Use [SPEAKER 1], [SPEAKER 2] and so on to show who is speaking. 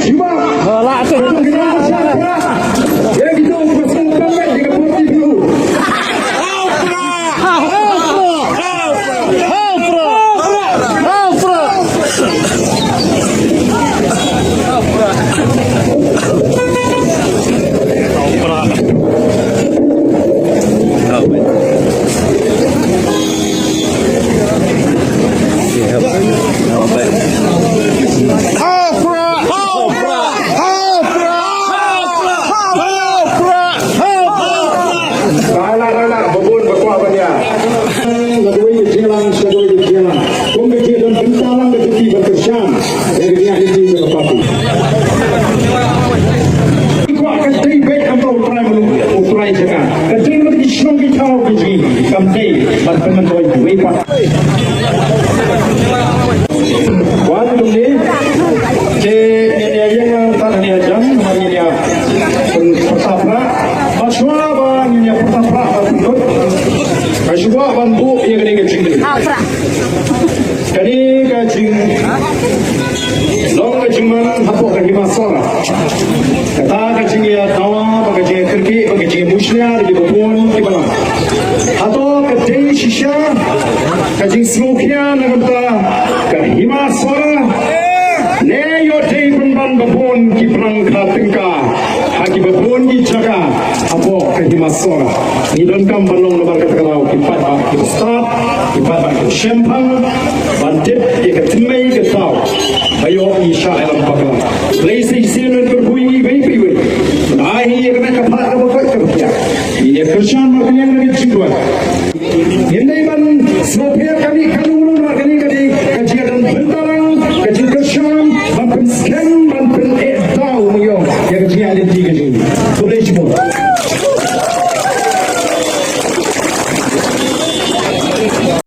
[SPEAKER 1] Lah tu.
[SPEAKER 2] Ya gitu pasang banget dengan putih dulu. Kajing semuknya negara kahima suara ne yo day penban babon ki prangka tingka hagi babon ki jaga apo kahima suara ni don kam balong lebar kalau ki pat ki start ki pat ki champagne bandit ki ketimai ke tau ayo insya Allah bakal laisi sinen berbunyi baby we ai ye kana kapat ka bakal kerja ini kerjaan makanya lagi cingguan ini man Sopir kami kanulun kami kajian dan bentalang kajian kerjaan mampun scan mampun tahu yo yang kajian ada tiga ini boleh cuma